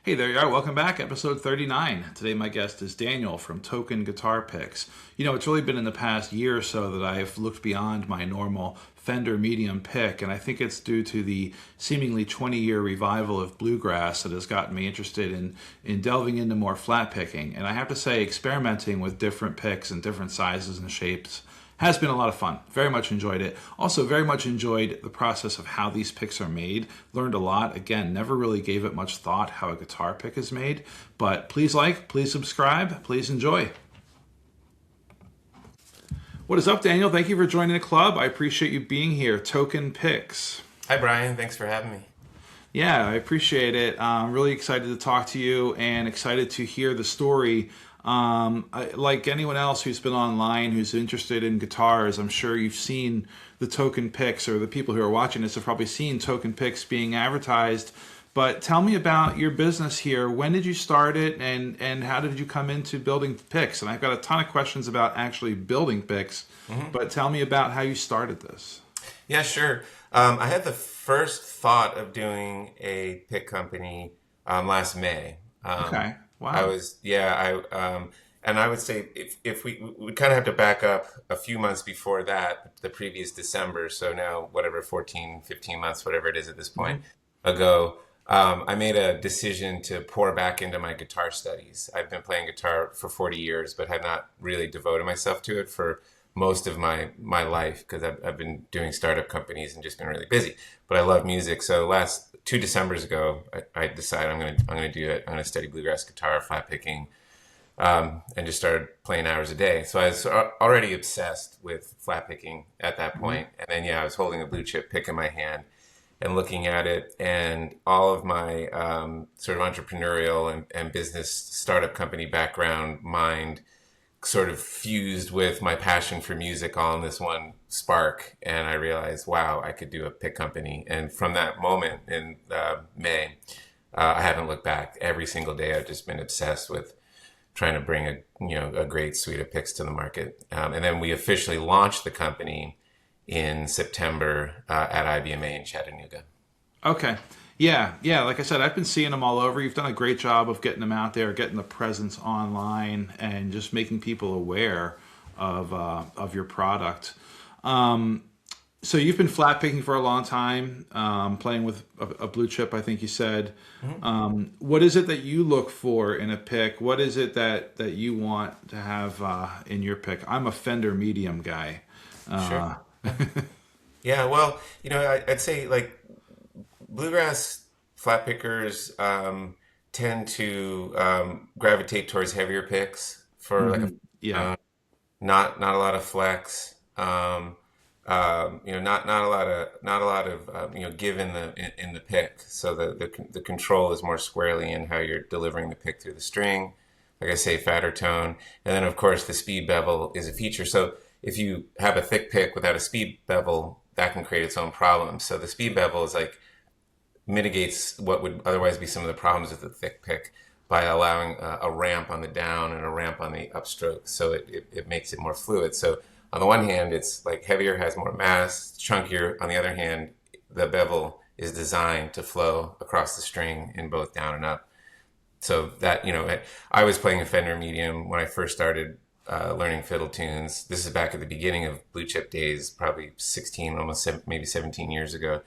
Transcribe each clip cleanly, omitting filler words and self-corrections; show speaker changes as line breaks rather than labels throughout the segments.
Hey there you are. Welcome back. Episode 39. Today, my guest is Daniel from Token Guitar Picks. It's really been in the past year or so that I've looked beyond my normal Fender medium pick, and I think it's due to the seemingly 20-year revival of bluegrass that has gotten me interested in delving into more flat picking. And I have to say, experimenting with different picks and different sizes and shapes has been a lot of fun. Very much enjoyed it. Also, very much enjoyed the process of how these picks are made. Learned a lot. Again, never really gave it much thought how a guitar pick is made. But please like, please subscribe, please enjoy. What is up, Daniel? Thank you for joining the club. I appreciate you being here. Token Picks.
Hi, Brian. Thanks for having me.
Yeah, I appreciate it. I'm really excited to talk to you and excited to hear the story. Like anyone else who's been online, who's interested in guitars, I'm sure you've seen the Token Picks, or the people who are watching this have probably seen Token Picks being advertised. But tell me about your business here. When did you start it, and how did you come into building picks? And I've got a ton of questions about actually building picks, but tell me about how you started this.
Yeah, sure. I had the first thought of doing a pick company last May.
Okay.
I
Wow.
was, yeah, and I would say if we would kind of have to back up a few months before that, the previous December, so now whatever, 14, 15 months, whatever it is at this point ago, I made a decision to pour back into my guitar studies. I've been playing guitar for 40 years, but have not really devoted myself to it for most of my life because I've been doing startup companies and just been really busy. But I love music. So last 2 Decembers ago, I decided I'm gonna do it. I'm gonna study bluegrass guitar, flat picking, and just started playing hours a day. So I was already obsessed with flat picking at that point. And then yeah, I was holding a blue chip pick in my hand and looking at it, and all of my sort of entrepreneurial and business startup company background mind sort of fused with my passion for music all in this one spark. And I realized, wow, I could do a pick company. And from that moment in May, I haven't looked back. Every single day, I've just been obsessed with trying to bring a great suite of picks to the market. And then we officially launched the company in September at IBMA in Chattanooga.
Okay. Yeah. Like I said, I've been seeing them all over. You've done a great job of getting them out there, getting the presence online, and just making people aware of your product. So you've been flat picking for a long time, playing with a blue chip, I think you said. What is it that you look for in a pick? What is it that you want to have in your pick? I'm a Fender medium guy.
Sure.
Uh,
Yeah, well, I'd say like bluegrass flat pickers tend to gravitate towards heavier picks for like
yeah.
uh, not a lot of flex, not a lot of give in the pick. So the control is more squarely in how you're delivering the pick through the string. Like I say, fatter tone, and then of course the speed bevel is a feature. So if you have a thick pick without a speed bevel, that can create its own problems. So the speed bevel is like mitigates what would otherwise be some of the problems with the thick pick by allowing a ramp on the down and a ramp on the upstroke. So it makes it more fluid. So on the one hand, it's like heavier, has more mass, chunkier. On the other hand, the bevel is designed to flow across the string in both down and up. So that, I was playing a Fender Medium when I first started learning fiddle tunes. This is back at the beginning of blue chip days, probably 16, maybe 17 years ago.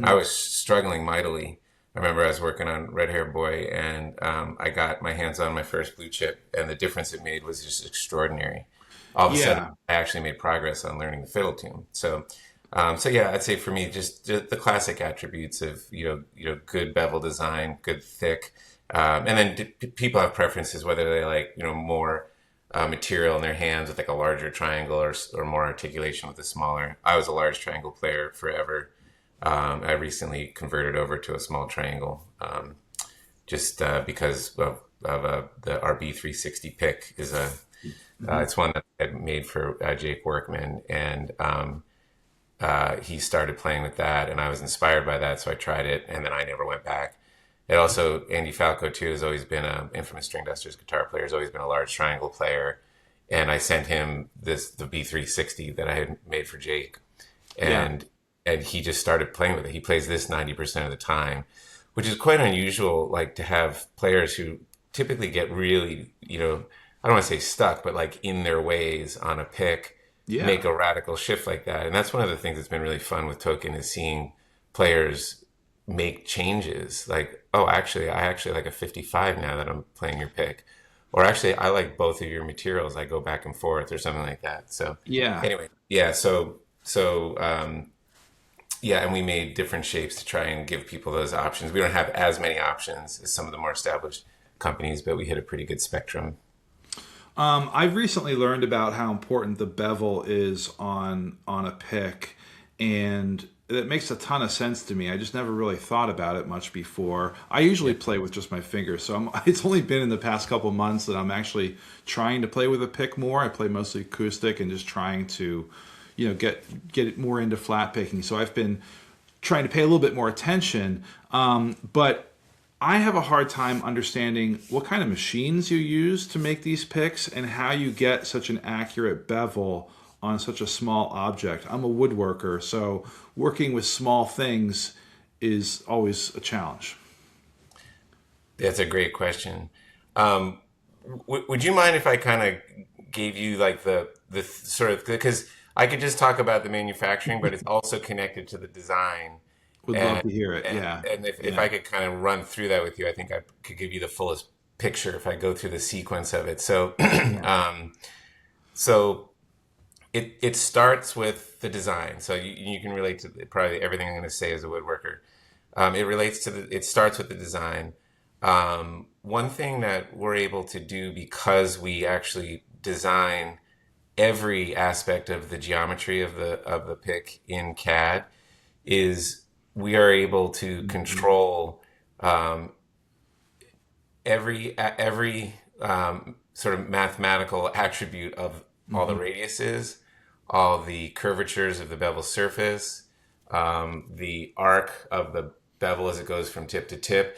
I was struggling mightily. I remember I was working on Red Hair Boy, and I got my hands on my first blue chip, and the difference it made was just extraordinary. All of a sudden,
Yeah.
I actually made progress on learning the fiddle tune. So yeah, I'd say for me, just the classic attributes of good bevel design, good thick, and then people have preferences whether they like more material in their hands with like a larger triangle or more articulation with a smaller. I was a large triangle player forever. I recently converted over to a small triangle, just because of the RB360 pick is it's one that I made for Jake Workman, and he started playing with that, and I was inspired by that, so I tried it, and then I never went back. It also, Andy Falco too has always been a infamous String Dusters guitar player, has always been a large triangle player, and I sent him the B360 that I had made for Jake,
Yeah.
and he just started playing with it. He plays this 90% of the time which is quite unusual, like to have players who typically get really, I don't want to say stuck, but like in their ways on a pick,
Yeah.
make a radical shift like that. And that's one of the things that's been really fun with Token is seeing players make changes. Like, oh, actually, I actually like a 55 now that I'm playing your pick. Or actually, I like both of your materials. I go back and forth or something like that. So
Yeah.
anyway, yeah. Yeah, and we made different shapes to try and give people those options. We don't have as many options as some of the more established companies, but we hit a pretty good spectrum.
I've recently learned about how important the bevel is on a pick, and it makes a ton of sense to me. I just never really thought about it much before. I usually play with just my fingers, so it's only been in the past couple months that I'm actually trying to play with a pick more. I play mostly acoustic and just trying to, get it more into flat picking. So I've been trying to pay a little bit more attention, but I have a hard time understanding what kind of machines you use to make these picks and how you get such an accurate bevel on such a small object. I'm a woodworker, so working with small things is always a challenge.
That's a great question. Um, would you mind if I kind of gave you like the sort of, because I could just talk about the manufacturing, but it's also connected to the design.
Would love
And
to hear it.
and,
Yeah.
and if
Yeah.
I could kind of run through that with you, I think I could give you the fullest picture if I go through the sequence of it. So,
Yeah.
so it starts with the design. So you can relate to probably everything I'm going to say as a woodworker. It starts with the design. One thing that we're able to do because we actually design every aspect of the geometry of the pick in CAD is we are able to
Mhm.
control um, every sort of mathematical attribute of all the
Mhm.
radiuses, all the curvatures of the bevel surface, the arc of the bevel as it goes from tip to tip.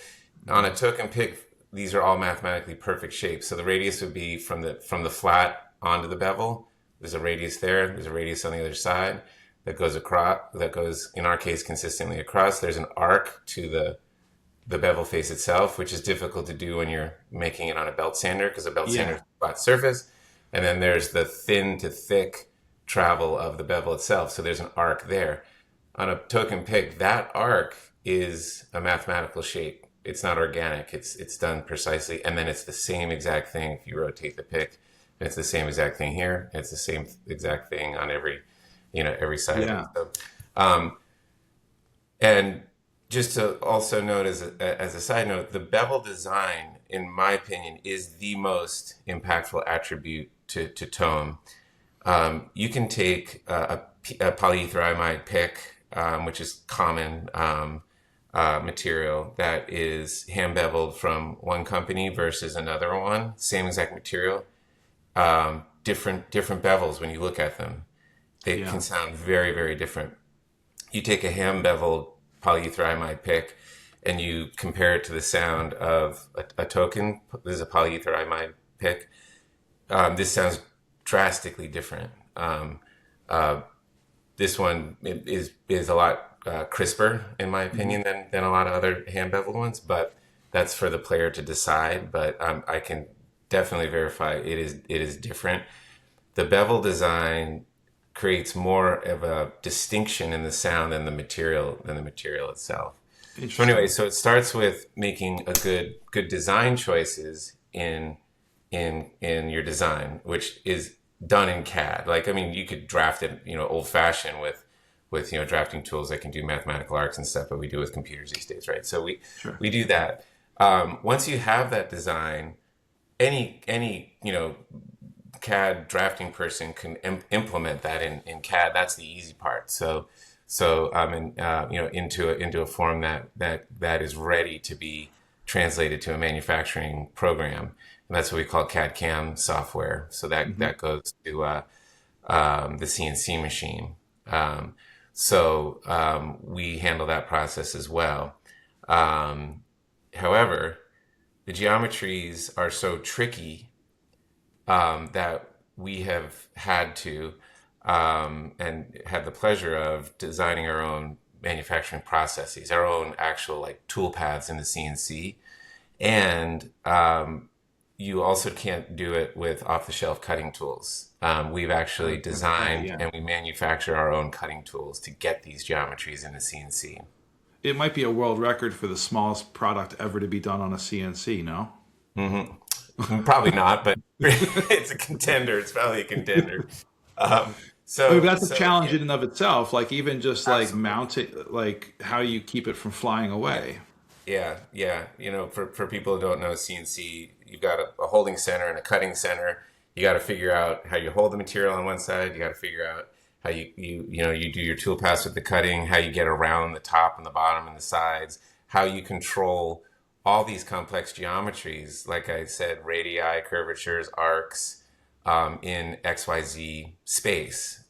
On a token pick, these are all mathematically perfect shapes. So the radius would be from the flat onto the bevel. There's a radius there. There's a radius on the other side that goes across. That goes in our case consistently across. There's an arc to the bevel face itself, which is difficult to do when you're making it on a belt sander because a belt sander is
Yeah.
a flat surface. And then there's the thin to thick travel of the bevel itself. So there's an arc there. On a token pick, that arc is a mathematical shape. It's not organic. It's done precisely. And then it's the same exact thing if you rotate the pick. And it's the same exact thing here. It's the same exact thing on every side of it.
Yeah.
So, um, and just to also note as a side note, the bevel design, in my opinion, is the most impactful attribute to tone. You can take a polyether imide pick, which is common material that is hand beveled from one company versus another one, same exact material, different bevels when you look at them. They can
Yeah.
sound very, very different. You take a hand beveled polyether imide pick and you compare it to the sound of a token. This is a polyether imide pick. This sounds drastically different. Uh, this one is a lot crisper, in my
Mhm.
opinion, than a lot of other hand beveled ones. But that's for the player to decide. But I can definitely verify it is different. The bevel design creates more of a distinction in the sound than the material itself. So anyway,
Interesting.
so it starts with making a good design choices in your design, which is done in CAD. Like, I mean, you could draft it, old fashioned with drafting tools that can do mathematical arcs and stuff, but we do it with computers these days, right? So we
Sure.
we do that. Once you have that design, any CAD drafting person can implement that in CAD. That's the easy part. Into a form that is ready to be translated to a manufacturing program, and that's what we call CAD CAM software. So that
Hmm.
that goes to the CNC machine. We handle that process as well. Um, However, the geometries are so tricky that we have had to and had the pleasure of designing our own manufacturing processes, our own actual like tool paths in the CNC. And you also can't do it with off-the-shelf cutting tools. We've actually
Okay,
designed
yeah.
and we manufacture our own cutting tools to get these geometries in the CNC.
It might be a world record for the smallest product ever to be done on a CNC, no?
Probably not, but it's a contender. It's probably a contender. Um,
I mean, but
so,
that's a
so
challenge
yeah,
in and of itself. Like even just like
absolutely.
mounting, like how you keep it from flying
Yeah.
away.
Yeah, yeah. For people who don't know CNC, you've got a holding center and a cutting center. You got to figure out how you hold the material on one side. You got to figure out how you do your tool pass with the cutting, how you get around the top and the bottom and the sides, how you control all these complex geometries. Like I said, radii, curvatures, arcs, in XYZ space,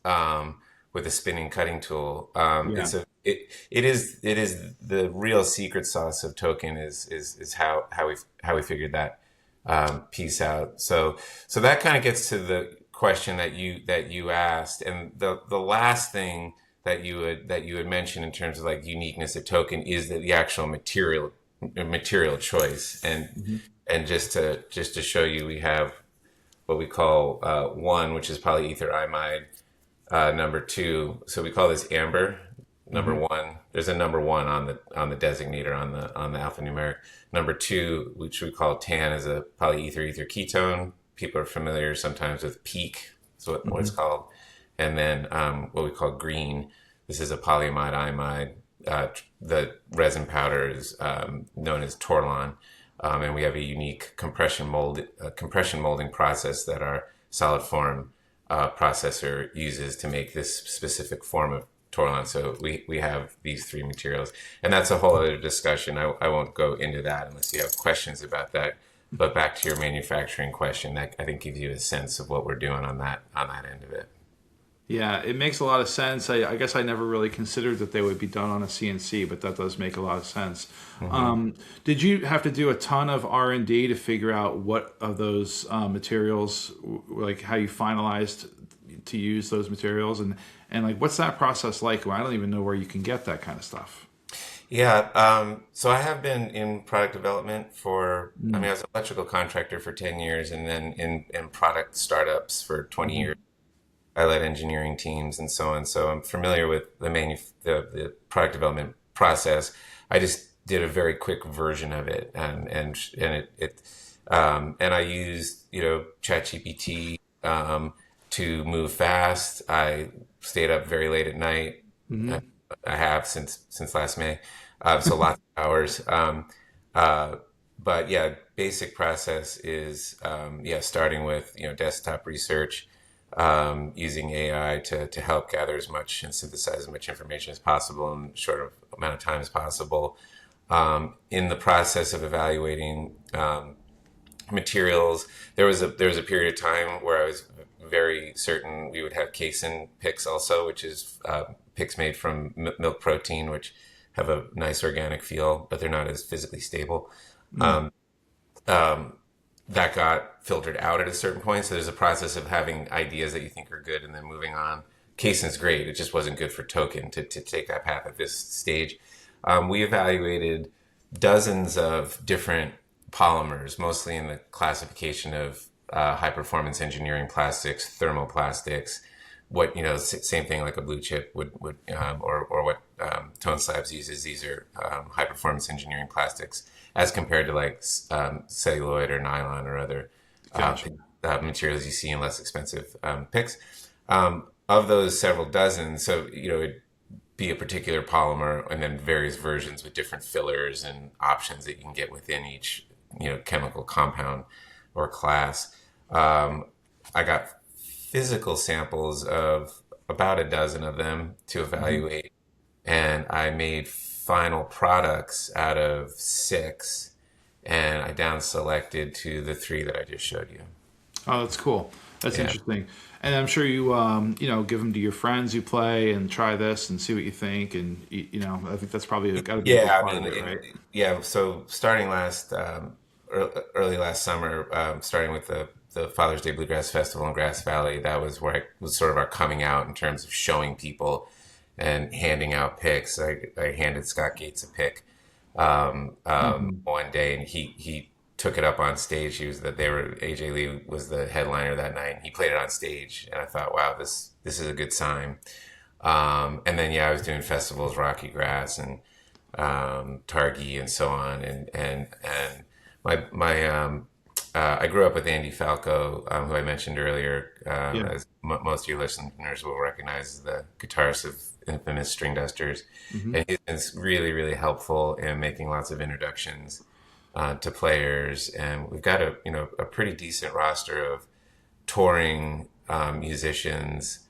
with a spinning cutting tool.
Yeah.
It is the real secret sauce of Token is how we figured that piece out. So that kind of gets to the question that you asked, and the last thing that you had mentioned in terms of like uniqueness of Token is that the actual material choice. and
Hmm.
and just to show you, we have what we call one, which is polyether imide, number two. So we call this amber. Number
Hmm.
one, there's a number one on the designator on the alphanumeric. Number two, which we call tan, is a polyether ether ketone. People are familiar sometimes with peak. That's what it's
Hmm.
called. And then what we call green. This is a polyamide imide. The resin powder is known as Torlon, and we have a unique compression molding process that our solid form processor uses to make this specific form of Torlon. So we have these three materials, and that's a whole other discussion. I won't go into that unless you have questions about that. But back to your manufacturing question, that I think gives you a sense of what we're doing on that end of it.
Yeah, it makes a lot of sense. I guess I never really considered that they would be done on a CNC, but that does make a lot of sense.
Hmm.
Did you have to do a ton of R&D to figure out what of those materials, like how you finalized to use those materials, and like what's that process like? Well, I don't even know where you can get that kind of stuff.
Yeah, so I have been in product development I mean,
Mm.
I was an electrical contractor for 10 years, and then in product startups for 20
Hmm.
years. I led engineering teams and so on. So I'm familiar with the product development process. I just did a very quick version of it, and I used ChatGPT to move fast. I stayed up very late at night. I,
Hmm.
I have since last May, so lots of hours. Uh, but yeah, basic process is yeah, starting with desktop research, using AI to help gather as much and synthesize as much information as possible in a short amount of time as possible. In the process of evaluating materials, there was a period of time where I was very certain we would have casein picks also, which is picks made from milk protein, which have a nice organic feel, but they're not as physically stable.
Mm.
Um, um, that got filtered out at a certain point. So there's a process of having ideas that you think are good and then moving on. Casein's great. It just wasn't good for Token to take that path at this stage. We evaluated dozens of different polymers, mostly in the classification of high performance engineering plastics, thermoplastics. What same thing like a blue chip would or what Tone Slabs uses. These are high performance engineering plastics as compared to like celluloid or nylon or other
Gotcha.
materials you see in less expensive picks. Of those several dozen, so it'd be a particular polymer and then various versions with different fillers and options that you can get within each chemical compound or class. I got physical samples of about a dozen of them to
Hmm.
evaluate, and I made final products out of six, and I down selected to the three that I just showed you.
Oh, that's cool. That's
Yeah.
interesting. And I'm sure you, give them to your friends who play and try this and see what you think. And I think that's probably got to be a big
Yeah, I
part of
mean,
it, right?
yeah. So starting early last summer, starting with the Father's Day Bluegrass Festival in Grass Valley, that was where was sort of our coming out in terms of showing people and handing out picks. I handed Scott Gates a pick
Hmm.
one day, and he took it up on stage. He was that they were AJ Lee was the headliner that night, and he played it on stage. And I thought, wow, this is a good sign. And then yeah, I was doing festivals, Rocky Grass and Targi and so on, and I grew up with Andy Falco, who I mentioned earlier,
Yeah.
as most of your listeners will recognize as the guitarist of infamous String Dusters,
Hmm.
and he's been really, really helpful in making lots of introductions to players, and we've got a pretty decent roster of touring musicians,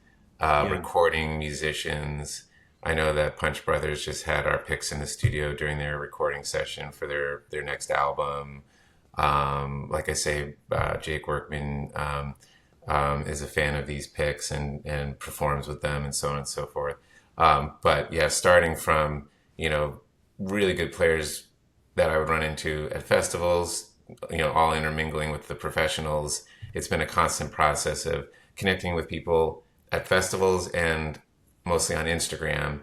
Yeah.
recording musicians. I know that Punch Brothers just had our picks in the studio during their recording session for their next album. Like I say, Jake Workman is a fan of these picks and performs with them and so on and so forth. But yeah, starting from, really good players that I would run into at festivals, all intermingling with the professionals. It's been a constant process of connecting with people at festivals and mostly on Instagram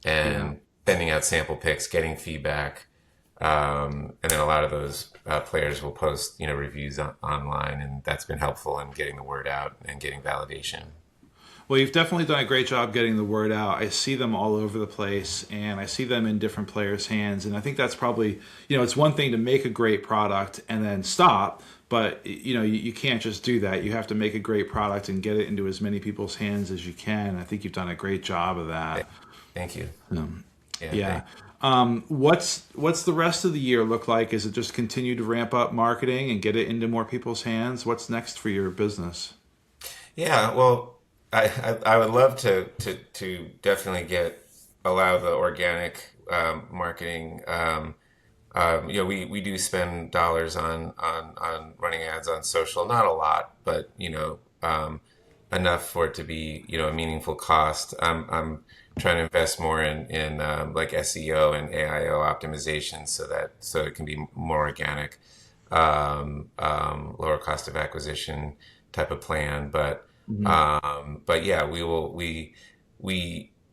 Yeah.
and sending out sample pics, getting feedback. And then a lot of those players will post, reviews online, and that's been helpful in getting the word out and getting validation.
Well, you've definitely done a great job getting the word out. I see them all over the place, and I see them in different players' hands. And I think that's probably, it's one thing to make a great product and then stop, but you can't just do that. You have to make a great product and get it into as many people's hands as you can. I think you've done a great job of
Th-
that.
Thank you. Yeah,
Yeah. What's the rest of the year look like? Is it just continue to ramp up marketing and get it into more people's hands? What's next for your business?
yeah. Well, I would love to definitely allow the organic marketing. We do spend dollars on running ads on social, not a lot, but enough for it to be a meaningful cost. I'm trying to invest more in like SEO and AIO optimization so it can be more organic, lower cost of acquisition type of plan.
Hmm.
But yeah, we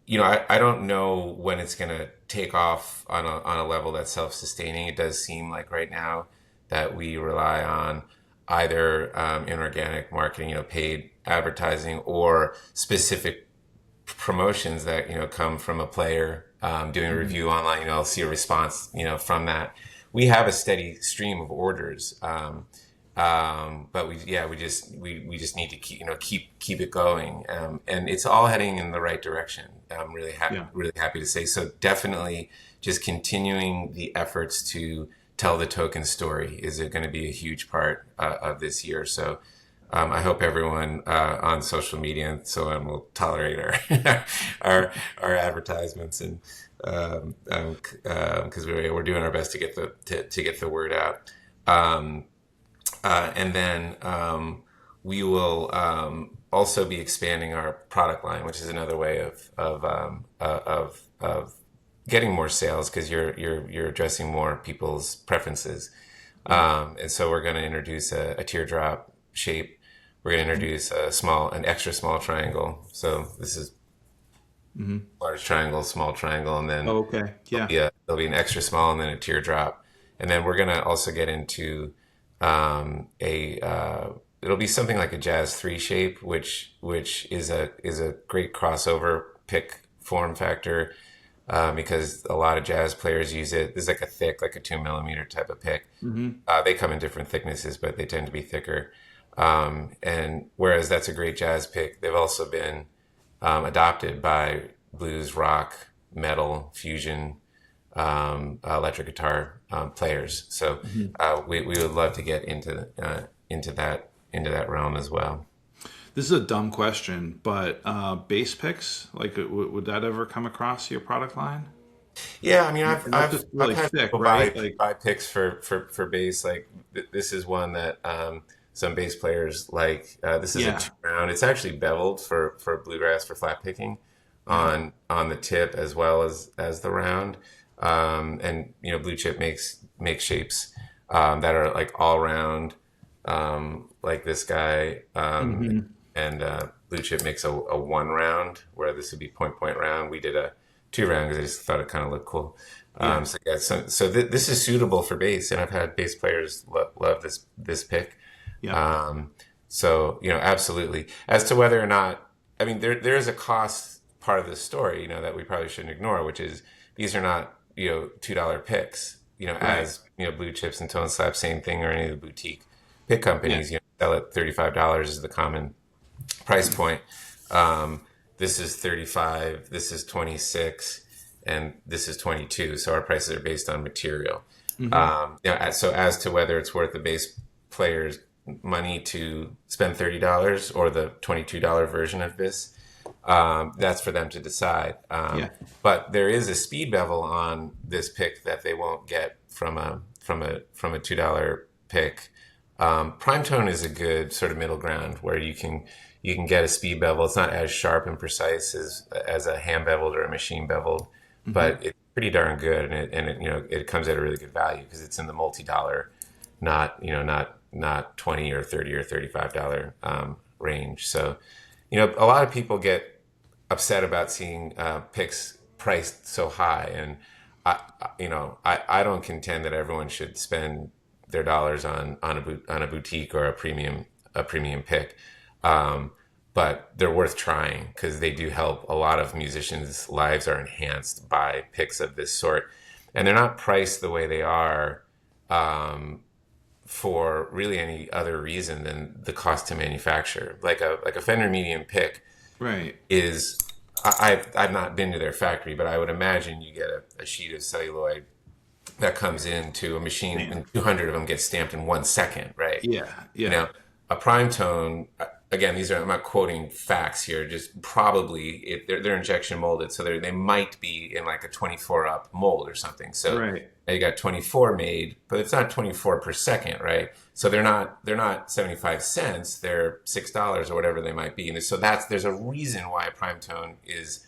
I don't know when it's gonna take off on a level that's self-sustaining. It does seem like right now that we rely on either inorganic marketing, paid advertising, or specific promotions that come from a player doing a
Hmm.
review online. I'll see a response from that. We have a steady stream of orders, but we just need to keep it going, and it's all heading in the right direction. I'm
Yeah.
really happy to say so. Definitely, just continuing the efforts to tell the token story is going to be a huge part of this year. So I hope everyone on social media and so on will tolerate our our advertisements and because we're doing our best to get to get the word out. Um, and then we will also be expanding our product line, which is another way of getting more sales because you're addressing more people's preferences.
Yeah.
And so we're going to introduce a teardrop shape. We're going to
Hmm.
introduce an extra small triangle. So this is
Hmm.
large triangle, small triangle, and then
Oh, okay. Yeah.
there'll be an extra small and then a teardrop. And then we're going to also get into a it'll be something like a Jazz 3 shape, which is a great crossover pick form factor because a lot of jazz players use it. This is like a thick, like a 2 millimeter type of pick.
Hmm.
They come in different thicknesses, but they tend to be thicker. And whereas that's a great jazz pick, they've also been adopted by blues, rock, metal, fusion, electric guitar players. So
Hmm.
we would love to get into that realm as well.
This is a dumb question, but bass picks, like, would that ever come across your product line?
Yeah, I mean,
They're not just
I've
really
had
thick,
people
right?
buy
Like,
buy picks for bass. Like this is one that some bass players like. This is a
yeah.
2 round. It's actually beveled for bluegrass for flat picking
Hmm.
on the tip as well as the round. And Blue Chip makes shapes that are like all round, like this guy.
Hmm.
and Blue Chip makes a 1 round, where this would be point round. We did a 2 round because I just thought it kind of looked cool.
Yeah.
So yeah, this is suitable for bass, and I've had bass players love this pick.
Yeah.
So, absolutely. As to whether or not, I mean, there is a cost part of this story, that we probably shouldn't ignore, which is these are not, $2 picks,
Right.
as, Blue Chips and Tone Slap, same thing, or any of the boutique pick companies, sell at $35 is the common price point. This is 35, this is 26, and this is 22. So our prices are based on material. So as to whether it's worth the bass player's money to spend $30 or the $22 version of this, that's for them to decide. But there is a speed bevel on this pick that they won't get from a $2 pick. Primetone is a good sort of middle ground where you can get a speed bevel. It's not as sharp and precise as a hand beveled or a machine beveled, but it's pretty darn good, and it comes at a really good value because it's in the multi-dollar, not 20 or 30 or $35 range. So, a lot of people get upset about seeing picks priced so high, and I don't contend that everyone should spend their dollars on a boutique or a premium pick, but they're worth trying because they do help. A lot of musicians' lives are enhanced by picks of this sort, and they're not priced the way they are for really any other reason than the cost to manufacture. Like a Fender Medium pick,
Right.
is. I've not been to their factory, but I would imagine you get a sheet of celluloid that comes into a machine, and 200 of them get stamped in 1 second, right?
Yeah. Yeah.
A Primetone, again, I'm not quoting facts here, just probably they're injection molded, so they might be in like a 24 up mold or something. So
Right.
you got 24 made, but it's not 24 per second, right? So they're not 75 cents, they're $6 or whatever they might be. And so there's a reason why a Primetone is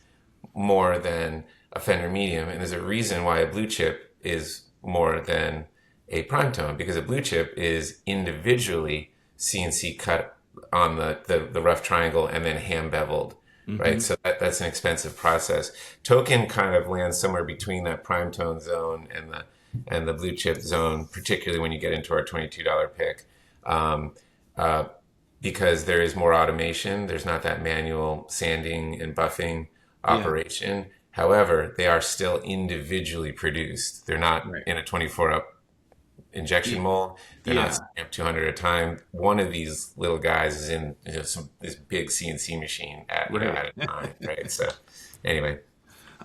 more than a Fender Medium, and there's a reason why a Blue Chip is more than a Primetone, because a Blue Chip is individually CNC cut on the rough triangle and then hand beveled, right? So that's an expensive process. Token kind of lands somewhere between that Primetone zone and the Blue Chip zone, particularly when you get into our $22 pick, because there is more automation. There's not that manual sanding and buffing operation. However, they are still individually produced. They're not in a 24 up injection mold. They're not stamped 200 at a time. One of these little guys is in this big CNC machine at a time, right? So anyway.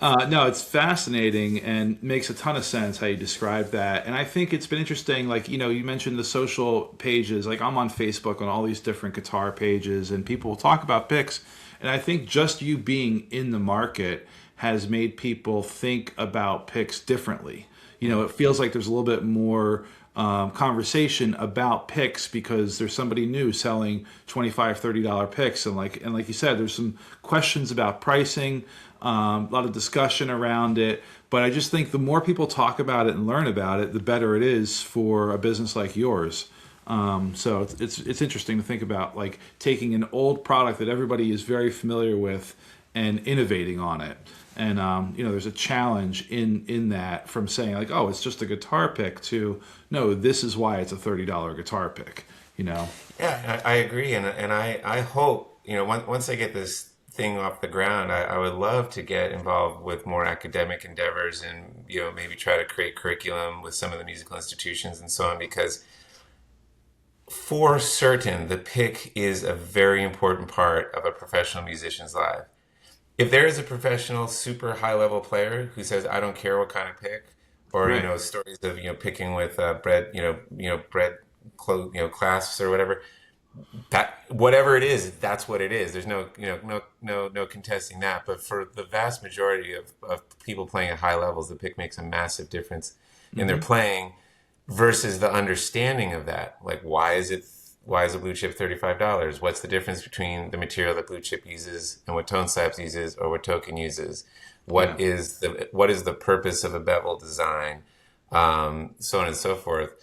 No, it's fascinating and makes a ton of sense how you describe that. And I think it's been interesting, like, you mentioned the social pages. Like, I'm on Facebook on all these different guitar pages, and people will talk about picks. And I think just you being in the market has made people think about picks differently. It feels like there's a little bit more conversation about picks because there's somebody new selling $25, $30 picks. And like you said, there's some questions about pricing, a lot of discussion around it. But I just think the more people talk about it and learn about it, the better it is for a business like yours. So it's interesting to think about, like, taking an old product that everybody is very familiar with and innovating on it. And there's a challenge in that, from saying like, oh, it's just a guitar pick, to no, this is why it's a $30 guitar pick.
Yeah, I agree, and I hope once I get this thing off the ground, I would love to get involved with more academic endeavors and maybe try to create curriculum with some of the musical institutions and so on, because for certain the pick is a very important part of a professional musician's life. If there is a professional, super high level player who says, "I don't care what kind of pick," or stories of picking with bread, bread clasps or whatever, that whatever it is, that's what it is. There's no contesting that. But for the vast majority of people playing at high levels, the pick makes a massive difference in their playing versus the understanding of that. Like, why is a Blue Chip $35? What's the difference between the material that Blue Chip uses and what Tone Slaps uses or what Token uses? What is the purpose of a bevel design? So on and so forth.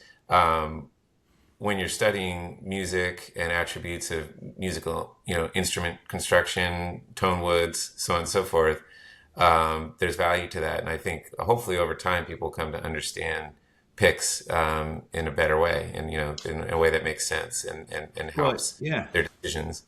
when you're studying music and attributes of musical, instrument construction, tone woods, so on and so forth, there's value to that. And I think hopefully over time people come to understand picks in a better way, and in a way that makes sense and
Well,
helps
yeah.
their decisions.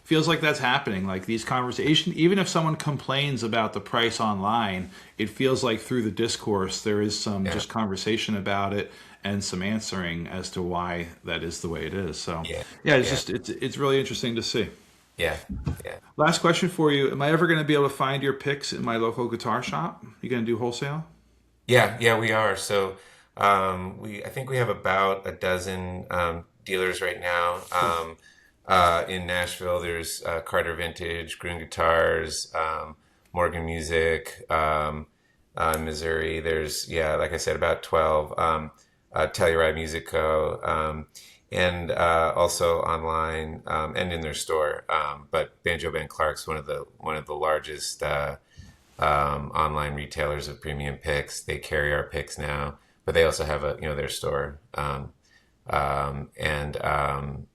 Feels like that's happening. Like these conversations, even if someone complains about the price online, it feels like through the discourse there is some
Yeah,
just conversation about it and some answering as to why that is the way it is. So
yeah,
yeah, it's
yeah,
just it's really interesting to see.
yeah, yeah.
Last question for you: am I ever going to be able to find your picks in my local guitar shop? You going to do wholesale?
Yeah, yeah, we are. So I think we have about a dozen dealers right now.
Cool.
In Nashville, there's Carter Vintage, Gruen Guitars, Morgan Music. Missouri, there's, yeah, like I said, about 12. Telluride Music Co. And also online and in their store. But Banjo Band Clark's one of the largest online retailers of premium picks. They carry our picks now, but they also have their store. And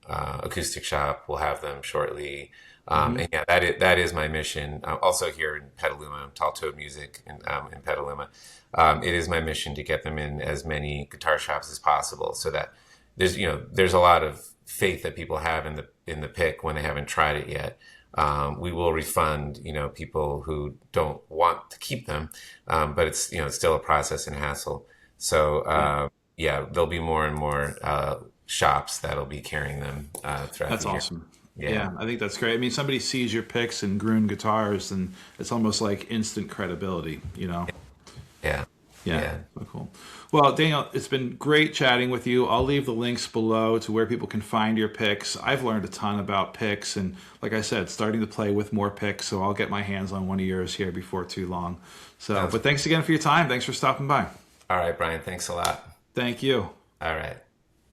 Acoustic Shop will have them shortly.
Hmm.
And yeah, that is my mission. Also here in Petaluma, Tall Toad Music in Petaluma, it is my mission to get them in as many guitar shops as possible, so that there's a lot of faith that people have in the pick when they haven't tried it yet. We will refund people who don't want to keep them, but it's still a process and hassle. So
Yeah,
yeah, there'll be more and more shops that'll be carrying them throughout
that's
the year.
awesome.
Yeah,
Yeah, I think that's great. I mean, somebody sees your picks and Gruen guitars, and it's almost like instant credibility.
yeah,
Yeah,
yeah.
so cool. Well, Daniel, it's been great chatting with you. I'll leave the links below to where people can find your picks. I've learned a ton about picks, and like I said, starting to play with more picks, so I'll get my hands on one of yours here before too long. So,
Sounds
but thanks again for your time. Thanks for stopping by.
all right, Brian. Thanks a lot.
Thank you.
All right.